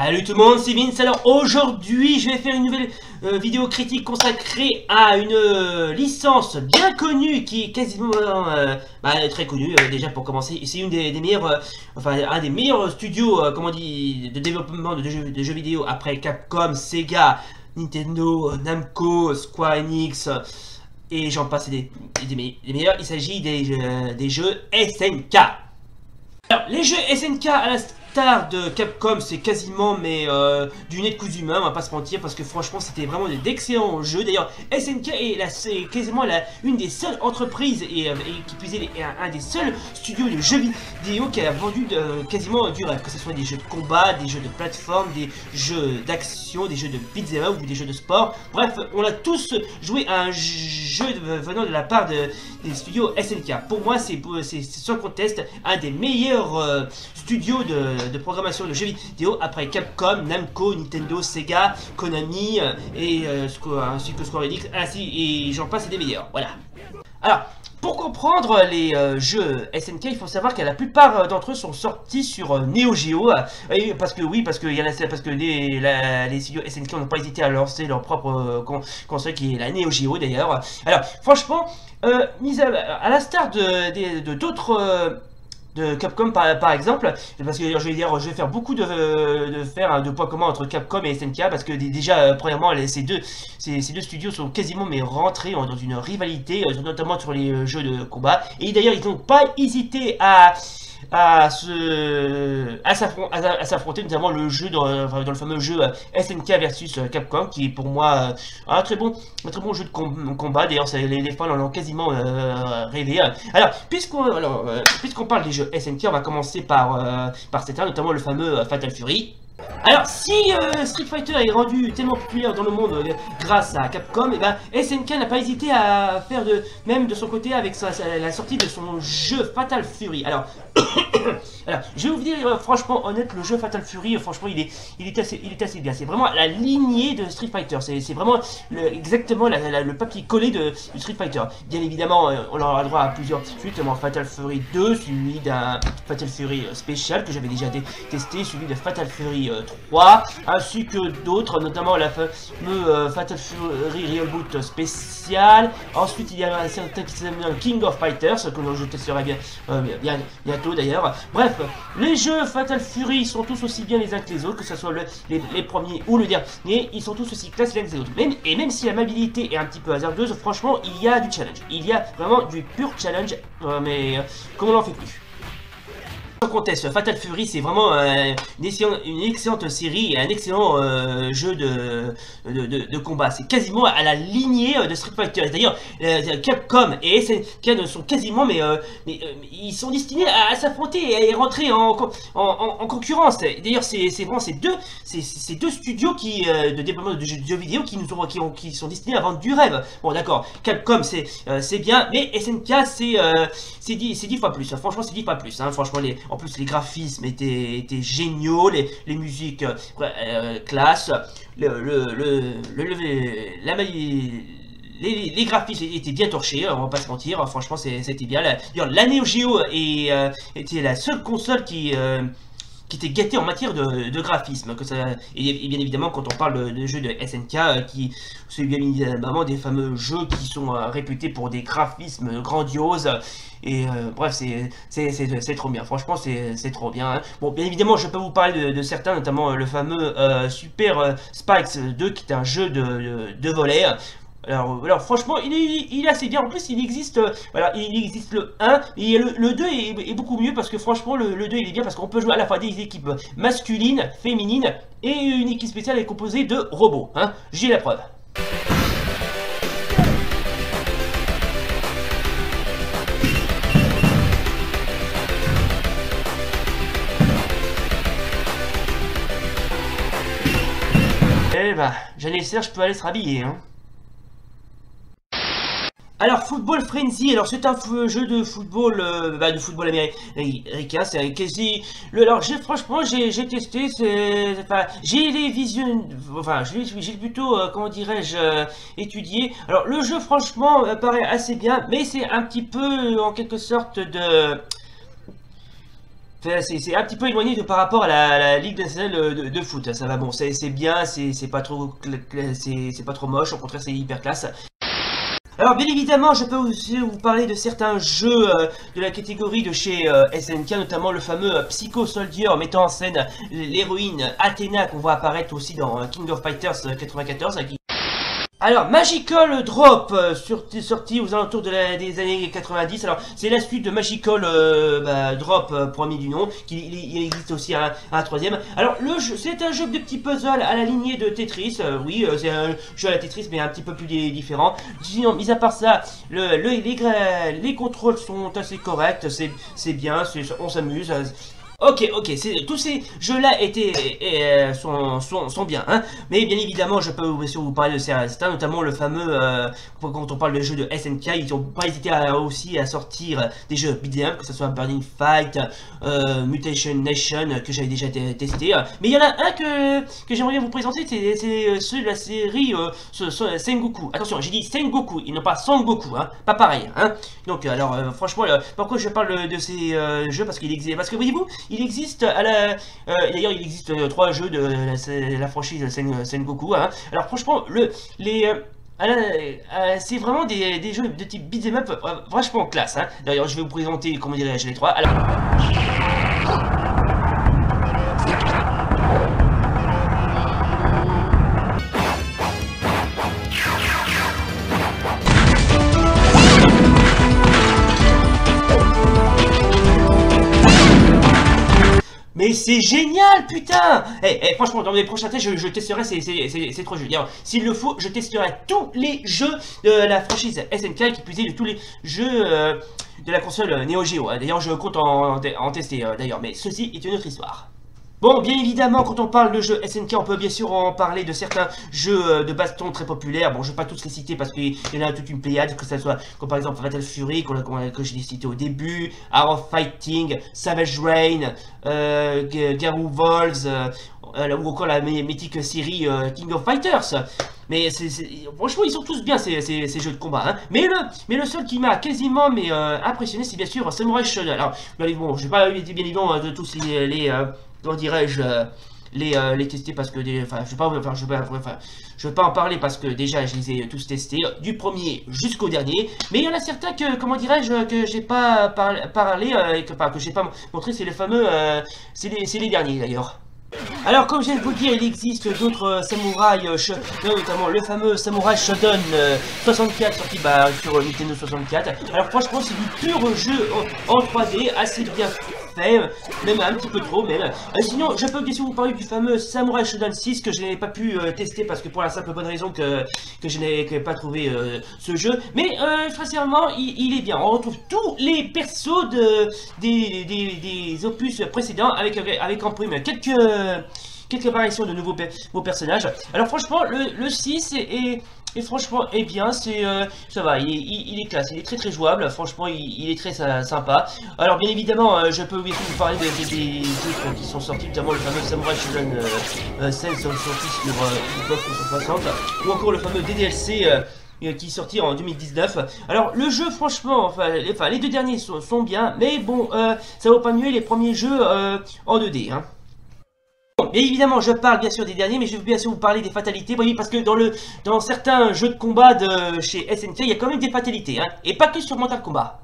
Salut tout le monde, c'est Vince. Alors aujourd'hui je vais faire une nouvelle vidéo critique consacrée à une licence bien connue qui est quasiment très connue déjà pour commencer. C'est une des meilleures, enfin un des meilleurs studios comment on dit, de développement de jeux vidéo après Capcom, Sega, Nintendo, Namco, Square Enix et j'en passe des meilleurs. Il s'agit des jeux SNK. Alors les jeux SNK à la star de Capcom, c'est quasiment du nez de cousu humain, on va pas se mentir, parce que franchement c'était vraiment d'excellents jeux. D'ailleurs SNK c'est quasiment une des seules entreprises et qui plus est un des seuls studios de jeux vidéo qui a vendu quasiment du rêve, que ce soit des jeux de combat, des jeux de plateforme, des jeux d'action, des jeux de beat'em up ou des jeux de sport. Bref, on a tous joué à un jeu venant de la part des studios SNK. Pour moi c'est sans conteste un des meilleurs studios de programmation de jeux vidéo après Capcom, Namco, Nintendo, Sega, Konami ainsi que Square Enix, et j'en passe, et des meilleurs. Voilà. Alors, pour comprendre les jeux SNK, il faut savoir que la plupart d'entre eux sont sortis sur Neo Geo. Parce que les studios SNK n'ont pas hésité à lancer leur propre console qui est la Neo Geo d'ailleurs. Alors, franchement, à la star d'autres de Capcom par exemple, parce que je vais faire beaucoup de points communs entre Capcom et SNK, parce que déjà premièrement ces deux studios sont quasiment rentrés dans une rivalité, notamment sur les jeux de combat, et d'ailleurs ils n'ont pas hésité à s'affronter, notamment le jeu dans le fameux jeu SNK versus Capcom, qui est pour moi un très bon jeu de combat. D'ailleurs les fans en ont quasiment rêvé. Alors puisqu'on parle des jeux SNK, on va commencer par certains, notamment le fameux Fatal Fury. Alors si Street Fighter est rendu tellement populaire dans le monde grâce à Capcom, et ben SNK n'a pas hésité à faire même de son côté avec la sortie de son jeu Fatal Fury. Alors je vais vous dire franchement honnête, le jeu Fatal Fury, franchement il est assez bien. C'est vraiment la lignée de Street Fighter. C'est vraiment exactement le papier collé de Street Fighter. Bien évidemment, on aura droit à plusieurs suites, Fatal Fury 2, suivi d'un Fatal Fury spécial que j'avais déjà testé, suivi de Fatal Fury 3, ainsi que d'autres, notamment la fameuse Fatal Fury Reboot spécial. Ensuite il y a un certain qui s'appelle King of Fighters, que je testerai bientôt d'ailleurs. Bref, les jeux Fatal Fury sont tous aussi bien les uns que les autres, que ce soit les premiers ou le dernier, ils sont tous aussi classe les uns que les autres. Même si la maniabilité est un petit peu hasardeuse, franchement il y a du challenge, il y a vraiment du pur challenge, mais comme on n'en fait plus. Sans conteste, Fatal Fury c'est vraiment une excellente série et un excellent jeu de combat. C'est quasiment à la lignée de Street Fighter. D'ailleurs, Capcom et SNK sont quasiment, ils sont destinés à s'affronter et rentrer en concurrence. D'ailleurs, c'est vraiment ces deux studios de développement de jeux vidéo qui sont destinés à vendre du rêve. Bon, d'accord, Capcom c'est bien, mais SNK c'est 10 fois plus. Franchement, c'est 10 fois plus. Franchement, en plus, les graphismes étaient géniaux, les musiques classe, les graphismes étaient bien torchés, on va pas se mentir, franchement c'était bien. La Neo Geo était la seule console qui était gâtée en matière de graphisme, et bien évidemment quand on parle de jeux de SNK, c'est bien évidemment des fameux jeux qui sont réputés pour des graphismes grandioses. Et bref, c'est trop bien, franchement c'est trop bien. Bon, bien évidemment je peux vous parler de certains, notamment le fameux Super Spikes 2 qui est un jeu de volley. Alors franchement il est assez bien. En plus il existe le 1 et le 2 est beaucoup mieux, parce que franchement le 2 il est bien parce qu'on peut jouer à la fois des équipes masculines, féminines, et une équipe spéciale est composée de robots. J'ai la preuve. Eh bah, j'en ai je peux aller se rhabiller. Alors, Football Frenzy, alors c'est un jeu de football, américain, c'est quasi... Alors, franchement, j'ai testé, j'ai les visions, enfin, j'ai plutôt, comment dirais-je, étudié. Alors, le jeu, franchement, paraît assez bien, mais c'est un petit peu, en quelque sorte, C'est un petit peu éloigné par rapport à la Ligue nationale de foot. Ça va, bon, c'est bien, c'est pas trop, c'est pas trop moche. Au contraire, c'est hyper classe. Alors bien évidemment, je peux aussi vous parler de certains jeux de la catégorie de chez SNK, notamment le fameux Psycho Soldier mettant en scène l'héroïne Athena qu'on voit apparaître aussi dans King of Fighters 94. Alors, Magical Drop, sorti aux alentours des années 90. Alors, c'est la suite de Magical Drop, premier du nom. Il existe aussi un troisième. Alors, le jeu, c'est un jeu de petits puzzles à la lignée de Tetris. Oui, c'est un jeu à la Tetris, mais un petit peu plus différent. Sinon, mis à part ça, les contrôles sont assez corrects. C'est bien, on s'amuse. Ok, tous ces jeux-là sont bien, hein. Mais bien évidemment, je peux bien sûr vous parler de certains, notamment le fameux, quand on parle de jeux de SNK, ils n'ont pas hésité aussi à sortir des jeux beat'em up, que ce soit Burning Fight, Mutation Nation, que j'avais déjà testé. Mais il y en a un que j'aimerais bien vous présenter, c'est ceux de la série Sengoku. Attention, j'ai dit Sengoku, et non pas Sangoku, hein, pas pareil, hein. Donc, alors, franchement, pourquoi je parle de ces jeux, parce que voyez-vous, il existe d'ailleurs il existe 3 jeux de la franchise Sengoku, hein. Alors franchement c'est vraiment des jeux de type beat'em up vachement classe, hein. D'ailleurs je vais vous présenter, comment dirais-je, les 3. Alors mais c'est génial, putain! Franchement, dans les prochains tests, je testerai ces 3 jeux. S'il le faut, je testerai tous les jeux de la franchise SNK, qui plus est de tous les jeux de la console Neo Geo. D'ailleurs, je compte en tester, d'ailleurs, mais ceci est une autre histoire. Bon, bien évidemment, quand on parle de jeux SNK, on peut bien sûr en parler de certains jeux de baston très populaires. Bon, je ne vais pas tous les citer parce qu'il y en a toute une pléiade, que ce soit comme par exemple Fatal Fury, que j'ai cité au début, Art of Fighting, Savage Rain, Garou Volz, ou encore la mythique série King of Fighters. Mais franchement, ils sont tous bien ces jeux de combat, hein. Mais le seul qui m'a quasiment impressionné, c'est bien sûr Samurai Shodown. Alors, bon, je vais pas bien évidemment de tous comment dirais-je, les tester parce que je vais pas en parler parce que déjà je les ai tous testés du premier jusqu'au dernier, mais il y en a certains comment dirais-je, que j'ai pas parlé et que j'ai pas montré, c'est les fameux c'est les derniers d'ailleurs. Alors comme je viens de vous le dire, il existe d'autres samouraïs, notamment le fameux Samurai Shodown 64 sorti sur Nintendo 64. Alors franchement c'est du pur jeu en 3D, assez bien fait, même un petit peu trop même. Sinon je peux bien sûr vous parler du fameux Samurai Shodown 6 que je n'ai pas pu tester parce que pour la simple bonne raison que je n'ai pas trouvé ce jeu. Mais sincèrement il est bien, on retrouve tous les persos des opus précédents avec en prime quelques apparitions de nouveaux personnages. Alors franchement le 6 est franchement bien, ça va, il est classe, il est très jouable, franchement il est très sympa. Alors bien évidemment je peux bien sûr vous parler des titres qui sont sortis, notamment le fameux Samurai Shodown 16 sorti sur Xbox 360, ou encore le fameux DDLC qui est sorti en 2019. Alors le jeu franchement, les 2 derniers sont bien, mais bon ça vaut pas mieux les premiers jeux en 2D, hein. Bon, bien évidemment, je parle bien sûr des derniers, mais je vais bien sûr vous parler des fatalités. Vous voyez, parce que dans certains jeux de combat de chez SNK, il y a quand même des fatalités, hein, et pas que sur Mortal Kombat.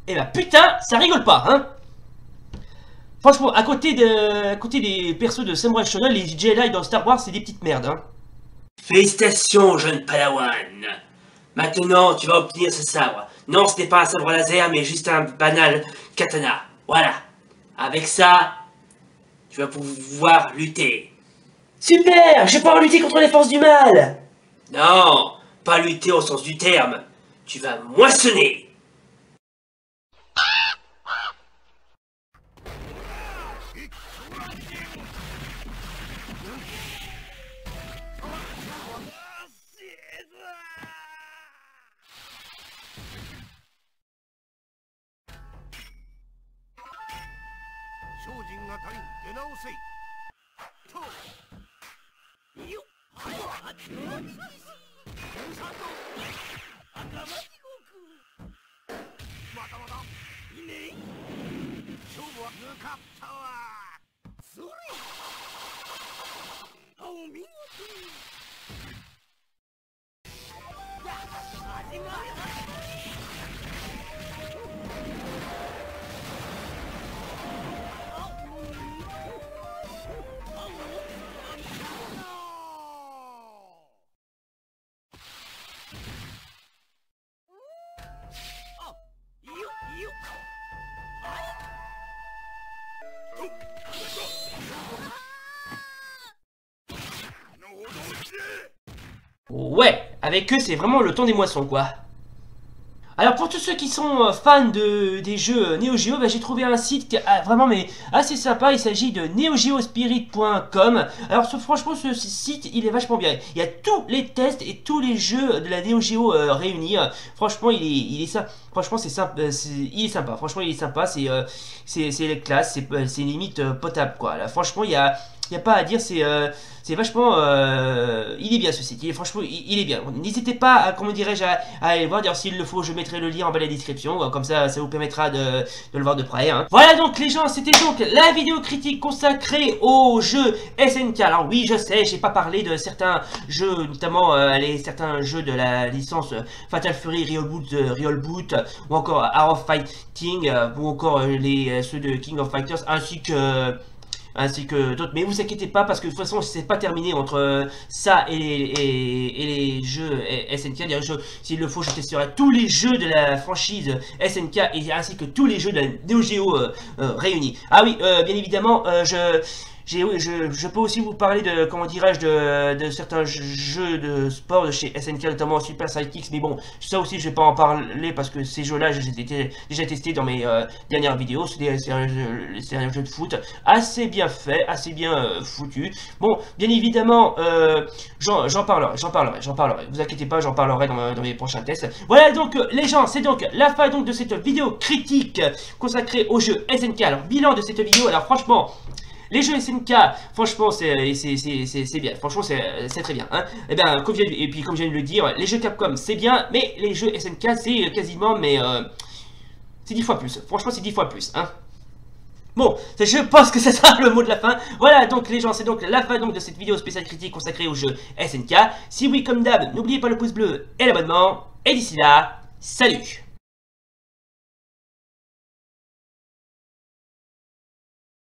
Eh bah putain, ça rigole pas, hein. Franchement, à côté des persos de Samurai Shodown, les Jedi dans Star Wars, c'est des petites merdes, hein. Félicitations, jeune Padawan. Maintenant, tu vas obtenir ce sabre. Non, ce n'est pas un sabre laser, mais juste un banal katana. Voilà. Avec ça, tu vas pouvoir lutter. Super! Je vais pouvoir lutter contre les forces du mal! Non, pas lutter au sens du terme. Tu vas moissonner. Ouais, avec eux, c'est vraiment le temps des moissons, quoi. Alors pour tous ceux qui sont fans des jeux Neo Geo, bah, j'ai trouvé un site qui est vraiment mais assez sympa. Il s'agit de neogeospirit.com. Alors franchement ce site il est vachement bien. Il y a tous les tests et tous les jeux de la Neo Geo réunis. Franchement il est ça. Franchement c'est sympa. Il est sympa. Franchement il est sympa. C'est classe. C'est limite potable quoi. Là franchement il y a pas à dire, c'est vachement... il est bien ce site, franchement, il est bien. N'hésitez pas à, comment dirais-je, à aller le voir. D'ailleurs, s'il le faut, je mettrai le lien en bas de la description. Comme ça vous permettra de le voir de près. Hein. Voilà donc les gens, c'était donc la vidéo critique consacrée au jeu SNK. Alors oui, je sais, j'ai pas parlé de certains jeux, notamment certains jeux de la licence Fatal Fury, Real Boot, ou encore Art of Fighting, ou encore ceux de King of Fighters, ainsi que d'autres, mais vous inquiétez pas parce que de toute façon c'est pas terminé entre ça et les jeux SNK. S'il le faut, je testerai tous les jeux de la franchise SNK et ainsi que tous les jeux de la Neo Geo réunis. Ah oui, bien évidemment, je peux aussi vous parler de, comment dirais-je, de certains jeux de sport de chez SNK, notamment Super Sidekicks, mais bon, ça aussi je vais pas en parler parce que ces jeux-là, j'ai déjà testé dans mes dernières vidéos. C'est un jeu de foot assez bien fait, assez bien foutu. Bon, bien évidemment, j'en parlerai. Vous inquiétez pas, j'en parlerai dans mes prochains tests. Voilà donc, les gens, c'est donc la fin donc de cette vidéo critique consacrée au jeu SNK. Alors, bilan de cette vidéo, alors franchement... Les jeux SNK, franchement, c'est bien. Franchement, c'est très bien. Hein. Et bien, comme je viens de le dire, les jeux Capcom, c'est bien, mais les jeux SNK, c'est quasiment, mais c'est 10 fois plus. Franchement, c'est 10 fois plus. Hein. Bon, je pense que ce sera le mot de la fin. Voilà, donc les gens, c'est donc la fin donc, de cette vidéo spéciale critique consacrée au jeu SNK. Si oui, comme d'hab, n'oubliez pas le pouce bleu et l'abonnement. Et d'ici là, salut!